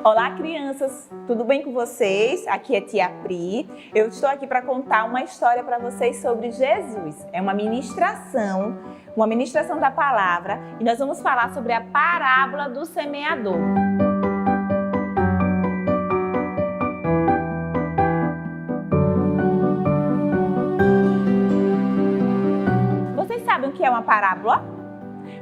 Olá, crianças! Tudo bem com vocês? Aqui é Tia Pri. Eu estou aqui para contar uma história para vocês sobre Jesus. É uma ministração da palavra, e nós vamos falar sobre a parábola do semeador. Vocês sabem o que é uma parábola?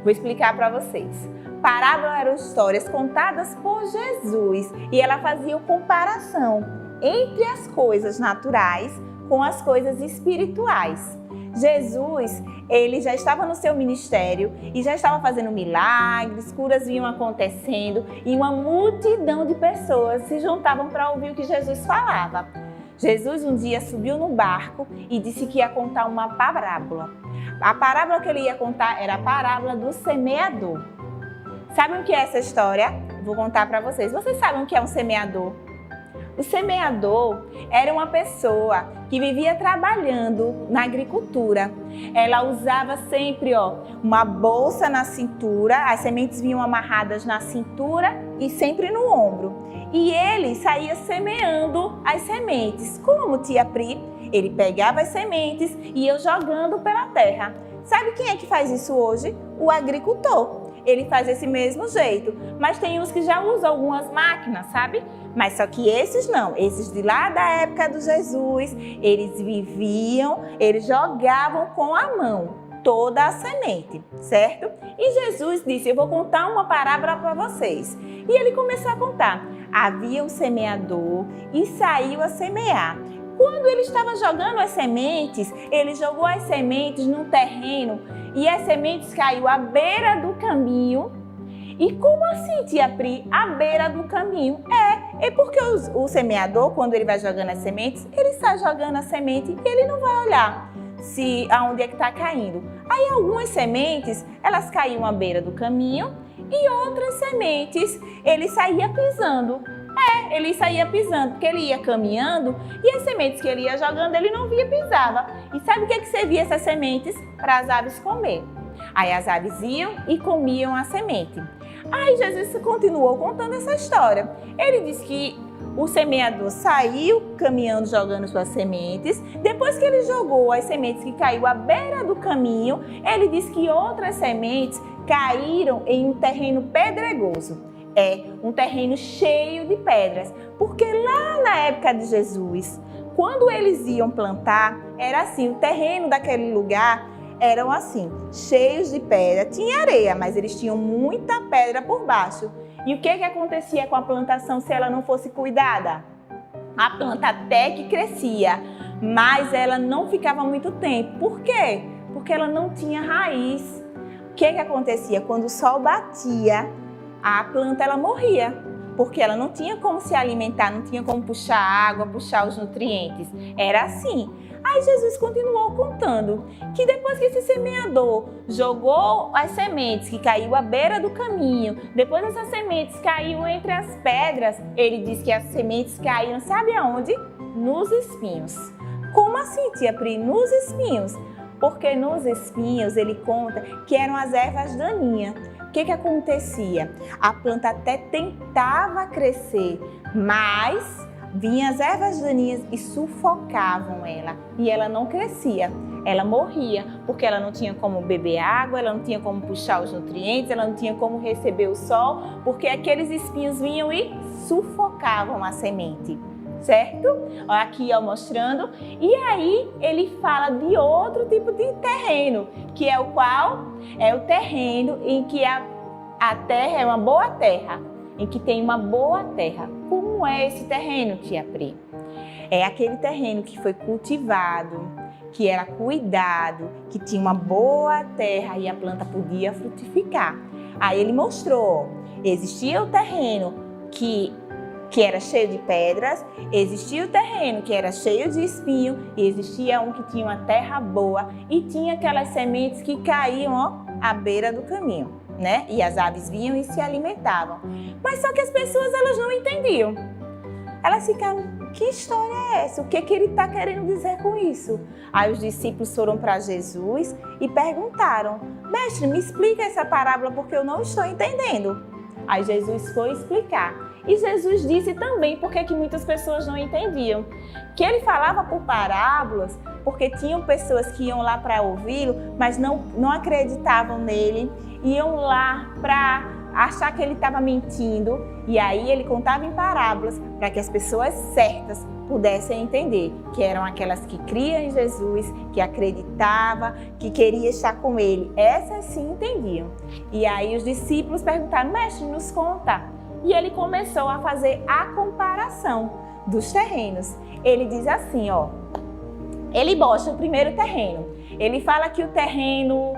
Vou explicar para vocês. Parábola eram histórias contadas por Jesus e ela fazia comparação entre as coisas naturais com as coisas espirituais. Jesus, ele já estava no seu ministério e já estava fazendo milagres, curas vinham acontecendo e uma multidão de pessoas se juntavam para ouvir o que Jesus falava. Jesus um dia subiu no barco e disse que ia contar uma parábola. A parábola que ele ia contar era a parábola do semeador. Sabem o que é essa história? Vou contar para vocês. Vocês sabem o que é um semeador? O semeador era uma pessoa que vivia trabalhando na agricultura. Ela usava sempre uma bolsa na cintura, as sementes vinham amarradas na cintura e sempre no ombro. E ele saía semeando as sementes. Como, Tia Pri? Ele pegava as sementes e ia jogando pela terra. Sabe quem é que faz isso hoje? O agricultor. Ele faz esse mesmo jeito, mas tem uns que já usam algumas máquinas, sabe? Mas só que esses não, esses de lá da época do Jesus, eles jogavam com a mão toda a semente, certo? E Jesus disse, eu vou contar uma parábola para vocês. E ele começou a contar. Havia um semeador e saiu a semear. Quando ele estava jogando as sementes, ele jogou as sementes no terreno e as sementes caiu à beira do caminho. E como assim, Tia Pri, à beira do caminho? É porque o semeador, quando ele vai jogando as sementes, ele sai jogando a semente e ele não vai olhar aonde é que está caindo. Aí algumas sementes, elas caíam à beira do caminho e outras sementes, ele saía pisando. Ele saía pisando, porque ele ia caminhando e as sementes que ele ia jogando, ele não via, pisava. E sabe o que servia essas sementes? Para as aves comer. Aí as aves iam e comiam a semente. Aí Jesus continuou contando essa história. Ele disse que o semeador saiu caminhando, jogando suas sementes. Depois que ele jogou as sementes que caiu à beira do caminho, ele disse que outras sementes caíram em um terreno pedregoso. Um terreno cheio de pedras, porque lá na época de Jesus, quando eles iam plantar, era assim, o terreno daquele lugar eram assim, cheios de pedra, tinha areia, mas eles tinham muita pedra por baixo. E o que acontecia com a plantação se ela não fosse cuidada? A planta até que crescia, mas ela não ficava muito tempo. Por quê? Porque ela não tinha raiz. O que acontecia? Quando o sol batia, a planta ela morria, porque ela não tinha como se alimentar, não tinha como puxar água, puxar os nutrientes. Era assim. Aí Jesus continuou contando que depois que esse semeador jogou as sementes que caiu à beira do caminho, depois essas sementes caíram entre as pedras, ele disse que as sementes caíram, sabe aonde? Nos espinhos. Como assim, Tia Pri? Nos espinhos? Porque nos espinhos ele conta que eram as ervas daninhas. O que acontecia? A planta até tentava crescer, mas vinham as ervas daninhas e sufocavam ela. E ela não crescia, ela morria, porque ela não tinha como beber água, ela não tinha como puxar os nutrientes, ela não tinha como receber o sol, porque aqueles espinhos vinham e sufocavam a semente. Certo? Aqui mostrando. E aí ele fala de outro tipo de terreno, que é o qual? É o terreno em que a terra é uma boa terra, em que tem uma boa terra. Como é esse terreno, Tia Pri? É aquele terreno que foi cultivado, que era cuidado, que tinha uma boa terra e a planta podia frutificar. Aí ele mostrou, existia o terreno que era cheio de pedras, existia o terreno que era cheio de espinho e existia um que tinha uma terra boa e tinha aquelas sementes que caíam à beira do caminho. né? E as aves vinham e se alimentavam. Mas só que as pessoas, elas não entendiam. Elas ficaram, que história é essa? O que ele está querendo dizer com isso? Aí os discípulos foram para Jesus e perguntaram, mestre, me explica essa parábola porque eu não estou entendendo. Aí Jesus foi explicar. E Jesus disse também porque que muitas pessoas não entendiam. Que ele falava por parábolas porque tinham pessoas que iam lá para ouvi-lo, mas não acreditavam nele, iam lá para achar que ele estava mentindo. E aí ele contava em parábolas para que as pessoas certas pudessem entender, que eram aquelas que criam em Jesus, que acreditavam, que queriam estar com ele. Essas sim entendiam. E aí os discípulos perguntaram, mestre, nos conta. E ele começou a fazer a comparação dos terrenos. Ele diz assim, ó, ele mostra o primeiro terreno. Ele fala que o terreno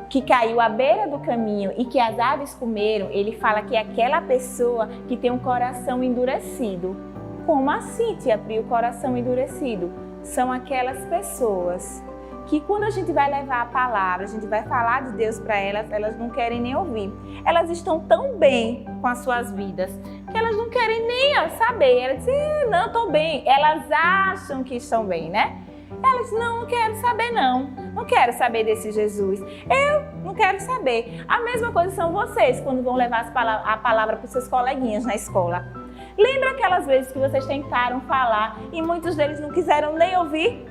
que caiu à beira do caminho e que as aves comeram, ele fala que é aquela pessoa que tem um coração endurecido. Como assim, tia Pri, o coração endurecido? São aquelas pessoas que quando a gente vai levar a palavra, a gente vai falar de Deus para elas, elas não querem nem ouvir. Elas estão tão bem com as suas vidas que elas não querem nem saber. Elas dizem, não, estou bem. Elas acham que estão bem, né? Elas, não quero saber não quero saber desse Jesus. Eu não quero saber. A mesma coisa são vocês quando vão levar a palavra para os seus coleguinhas na escola. Lembra aquelas vezes que vocês tentaram falar e muitos deles não quiseram nem ouvir?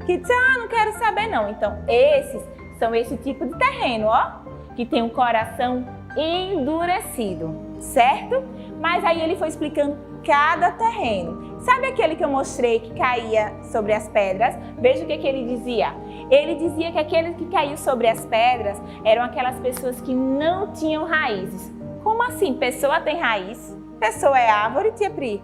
Que dizem, não quero saber não. Então, esses são esse tipo de terreno, ó, que tem um coração endurecido, certo? Mas aí ele foi explicando cada terreno. Sabe aquele que eu mostrei que caía sobre as pedras? Veja o que ele dizia. Ele dizia que aqueles que caíam sobre as pedras eram aquelas pessoas que não tinham raízes. Como assim? Pessoa tem raiz? Pessoa é árvore, tia Pri?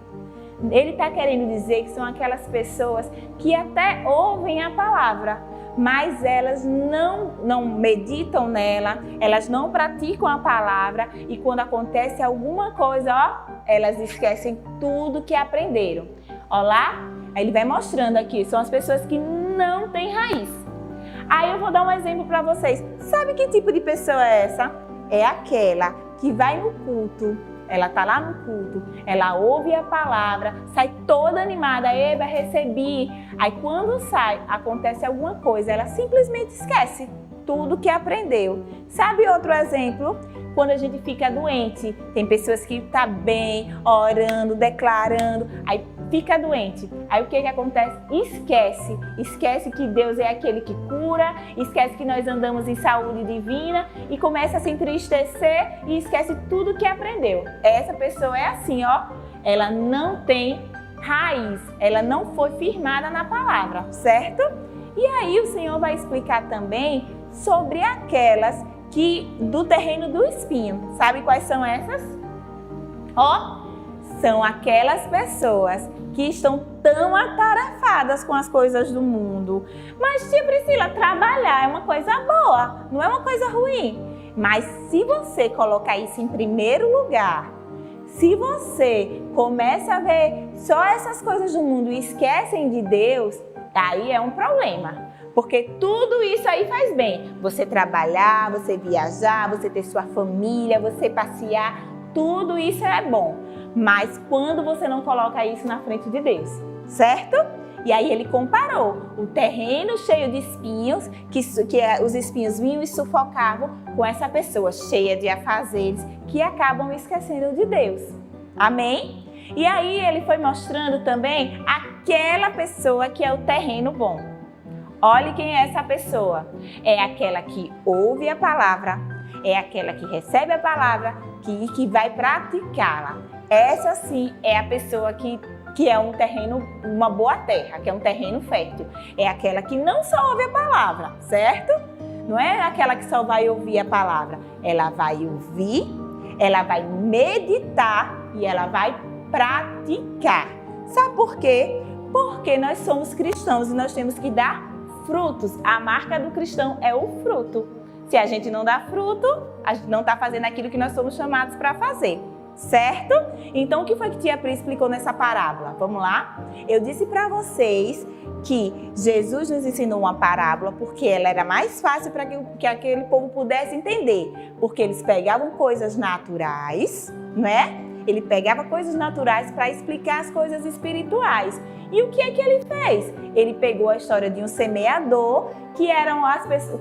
Ele está querendo dizer que são aquelas pessoas que até ouvem a palavra, mas elas não meditam nela, elas não praticam a palavra e quando acontece alguma coisa, ó, elas esquecem tudo que aprenderam. Ó lá, aí ele vai mostrando aqui, são as pessoas que não têm raiz. Aí eu vou dar um exemplo para vocês. Sabe que tipo de pessoa é essa? É aquela que vai no culto. Ela está lá no culto, ela ouve a palavra, sai toda animada, eba, recebi. Aí quando sai, acontece alguma coisa, ela simplesmente esquece tudo que aprendeu. Sabe outro exemplo? Quando a gente fica doente, tem pessoas que estão bem, orando, declarando, aí fica doente. Aí o que acontece? Esquece que Deus é aquele que cura, esquece que nós andamos em saúde divina e começa a se entristecer e esquece tudo que aprendeu. Essa pessoa é assim, ó, ela não tem raiz, ela não foi firmada na palavra, certo? E aí o Senhor vai explicar também sobre aquelas que do terreno do espinho. Sabe quais são essas? Ó, são aquelas pessoas que estão tão atarefadas com as coisas do mundo. Mas, tia Priscila, trabalhar é uma coisa boa, não é uma coisa ruim. Mas se você colocar isso em primeiro lugar, se você começa a ver só essas coisas do mundo e esquecem de Deus, aí é um problema. Porque tudo isso aí faz bem. Você trabalhar, você viajar, você ter sua família, você passear, tudo isso é bom. Mas quando você não coloca isso na frente de Deus, certo? E aí ele comparou o terreno cheio de espinhos, que os espinhos vinham e sufocavam, com essa pessoa cheia de afazeres que acabam esquecendo de Deus. Amém? E aí ele foi mostrando também aquela pessoa que é o terreno bom. Olhe quem é essa pessoa. É aquela que ouve a palavra, é aquela que recebe a palavra e que vai praticá-la. Essa sim é a pessoa que é um terreno, uma boa terra, que é um terreno fértil. É aquela que não só ouve a palavra, certo? Não é aquela que só vai ouvir a palavra. Ela vai ouvir, ela vai meditar e ela vai praticar. Sabe por quê? Porque nós somos cristãos e nós temos que dar frutos. A marca do cristão é o fruto. Se a gente não dá fruto, a gente não está fazendo aquilo que nós somos chamados para fazer. certo? Então, o que foi que tia Pri explicou nessa parábola? Vamos lá? Eu disse para vocês que Jesus nos ensinou uma parábola porque ela era mais fácil para que aquele povo pudesse entender. Porque eles pegavam coisas naturais, não é? Ele pegava coisas naturais para explicar as coisas espirituais. E o que é que ele fez? Ele pegou a história de um semeador, que eram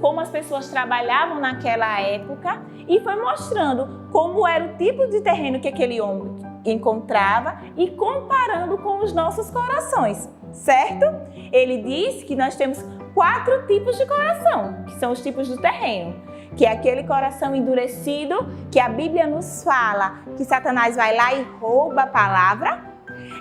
como as pessoas trabalhavam naquela época, e foi mostrando como era o tipo de terreno que aquele homem encontrava e comparando com os nossos corações, certo? Ele disse que nós temos 4 tipos de coração, que são os tipos do terreno. Que é aquele coração endurecido, que a Bíblia nos fala que Satanás vai lá e rouba a palavra.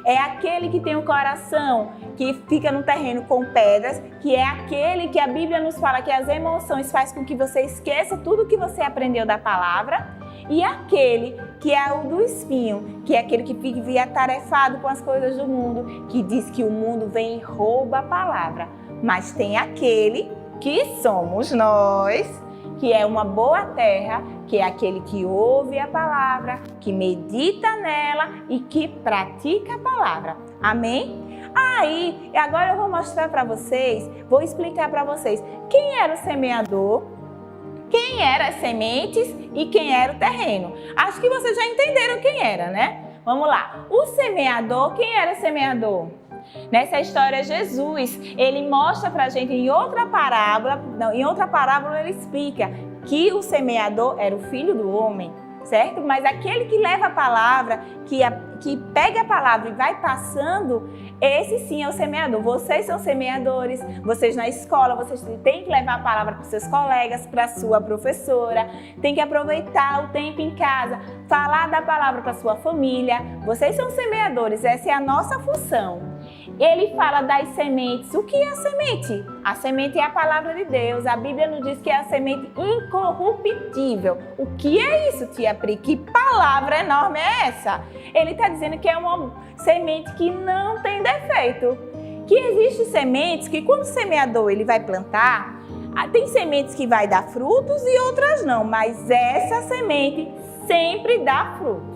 É aquele que tem um coração que fica no terreno com pedras, que é aquele que a Bíblia nos fala que as emoções fazem com que você esqueça tudo que você aprendeu da palavra. E aquele que é o do espinho, que é aquele que vive atarefado com as coisas do mundo, que diz que o mundo vem e rouba a palavra. Mas tem aquele que somos nós, que é uma boa terra, que é aquele que ouve a palavra, que medita nela e que pratica a palavra. Amém? Aí, agora eu vou mostrar para vocês, vou explicar para vocês quem era o semeador, quem eram as sementes e quem era o terreno. Acho que vocês já entenderam quem era, né? Vamos lá. O semeador, quem era o semeador? Nessa história, Jesus, ele mostra pra gente em outra parábola ele explica que o semeador era o filho do homem, certo? Mas aquele que leva a palavra, que pega a palavra e vai passando, esse sim é o semeador. Vocês são semeadores, vocês na escola, vocês têm que levar a palavra para os seus colegas, para a sua professora, tem que aproveitar o tempo em casa, falar da palavra para a sua família. Vocês são semeadores, essa é a nossa função. Ele fala das sementes. O que é a semente? A semente é a palavra de Deus. A Bíblia nos diz que é a semente incorruptível. O que é isso, tia Pri? Que palavra enorme é essa? Ele está dizendo que é uma semente que não tem defeito. Que existem sementes que quando o semeador ele vai plantar, tem sementes que vai dar frutos e outras não. Mas essa semente sempre dá fruto.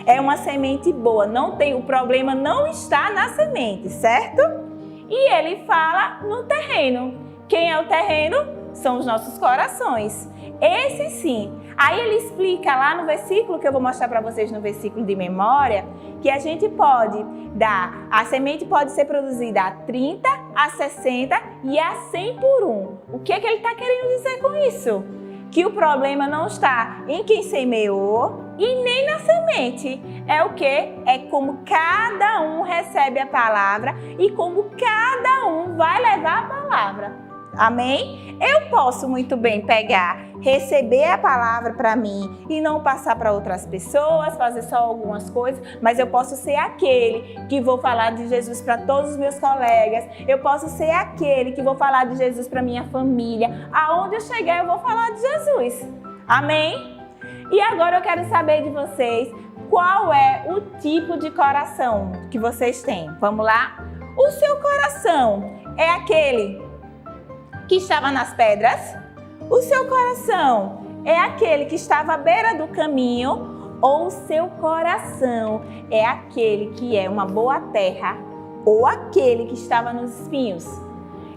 É uma semente boa, o problema não está na semente, certo? E ele fala no terreno. Quem é o terreno? São os nossos corações. Esse sim. Aí ele explica lá no versículo, que eu vou mostrar para vocês no versículo de memória, que a gente pode a semente pode ser produzida a 30, a 60 e a 100 por 1. O que é que ele está querendo dizer com isso? Que o problema não está em quem semeou e nem na semente. É o quê? É como cada um recebe a palavra e como cada um vai levar a palavra. Amém? Eu posso muito bem receber a palavra para mim e não passar para outras pessoas, fazer só algumas coisas, mas eu posso ser aquele que vou falar de Jesus para todos os meus colegas, eu posso ser aquele que vou falar de Jesus para minha família, aonde eu chegar eu vou falar de Jesus. Amém? E agora eu quero saber de vocês, qual é o tipo de coração que vocês têm? Vamos lá? O seu coração é aquele que estava nas pedras? O seu coração é aquele que estava à beira do caminho? Ou o seu coração é aquele que é uma boa terra? Ou aquele que estava nos espinhos?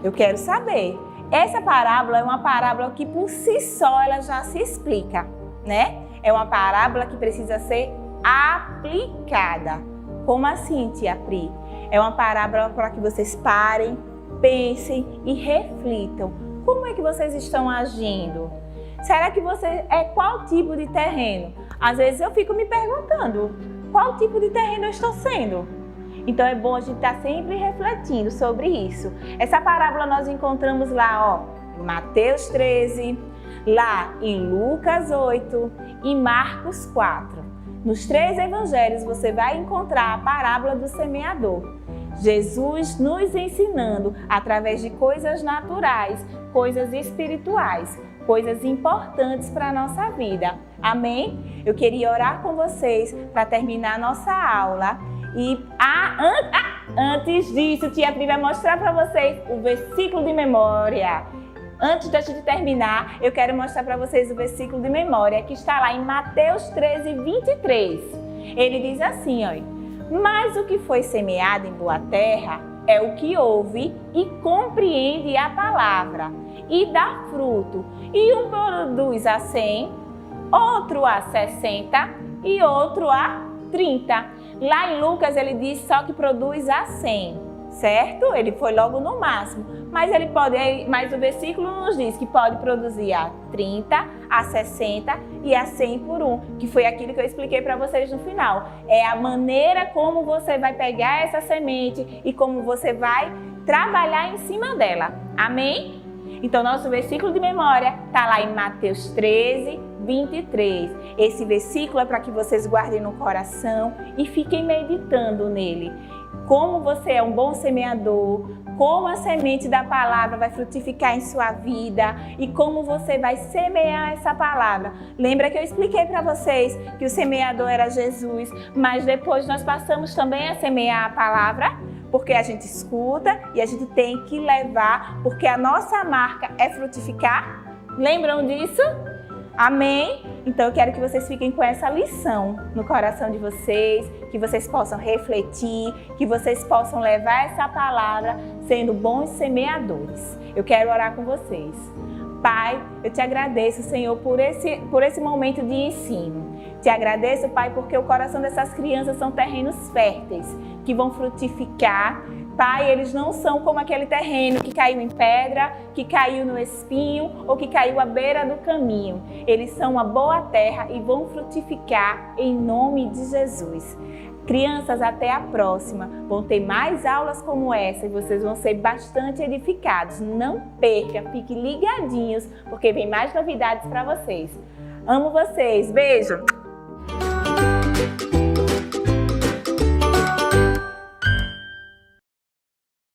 Eu quero saber. Essa parábola é uma parábola que por si só ela já se explica, né? É uma parábola que precisa ser aplicada. Como assim, tia Pri? É uma parábola para que vocês parem, pensem e reflitam. Como é que vocês estão agindo? Será que qual tipo de terreno? Às vezes eu fico me perguntando, qual tipo de terreno eu estou sendo? Então é bom a gente estar sempre refletindo sobre isso. Essa parábola nós encontramos lá, em Mateus 13, lá em Lucas 8 e Marcos 4. Nos 3 evangelhos você vai encontrar a parábola do semeador. Jesus nos ensinando através de coisas naturais, coisas espirituais, coisas importantes para a nossa vida. Amém? Eu queria orar com vocês para terminar a nossa aula. E antes disso, tia Pri vai mostrar para vocês o versículo de memória. Antes da gente terminar, eu quero mostrar para vocês o versículo de memória que está lá em Mateus 13, 23. Ele diz assim, ó: mas o que foi semeado em boa terra é o que ouve e compreende a palavra e dá fruto. E um produz a 100, outro a 60 e outro a 30. Lá em Lucas ele diz só que produz a 100, certo? Ele foi logo no máximo. Mas o versículo nos diz que pode produzir a 30, a 60 e a 100 por um, que foi aquilo que eu expliquei para vocês no final. É a maneira como você vai pegar essa semente e como você vai trabalhar em cima dela. Amém? Então, nosso versículo de memória está lá em Mateus 13, 23. Esse versículo é para que vocês guardem no coração e fiquem meditando nele. Como você é um bom semeador, como a semente da palavra vai frutificar em sua vida e como você vai semear essa palavra. Lembra que eu expliquei para vocês que o semeador era Jesus, mas depois nós passamos também a semear a palavra? Porque a gente escuta e a gente tem que levar, porque a nossa marca é frutificar. Lembram disso? Amém? Então eu quero que vocês fiquem com essa lição no coração de vocês, que vocês possam refletir, que vocês possam levar essa palavra sendo bons semeadores. Eu quero orar com vocês. Pai, eu te agradeço, Senhor, por esse momento de ensino. Te agradeço, Pai, porque o coração dessas crianças são terrenos férteis, que vão frutificar. Pai, eles não são como aquele terreno que caiu em pedra, que caiu no espinho ou que caiu à beira do caminho. Eles são uma boa terra e vão frutificar em nome de Jesus. Crianças, até a próxima. Vão ter mais aulas como essa e vocês vão ser bastante edificados. Não perca, fiquem ligadinhos, porque vem mais novidades para vocês. Amo vocês. Beijo!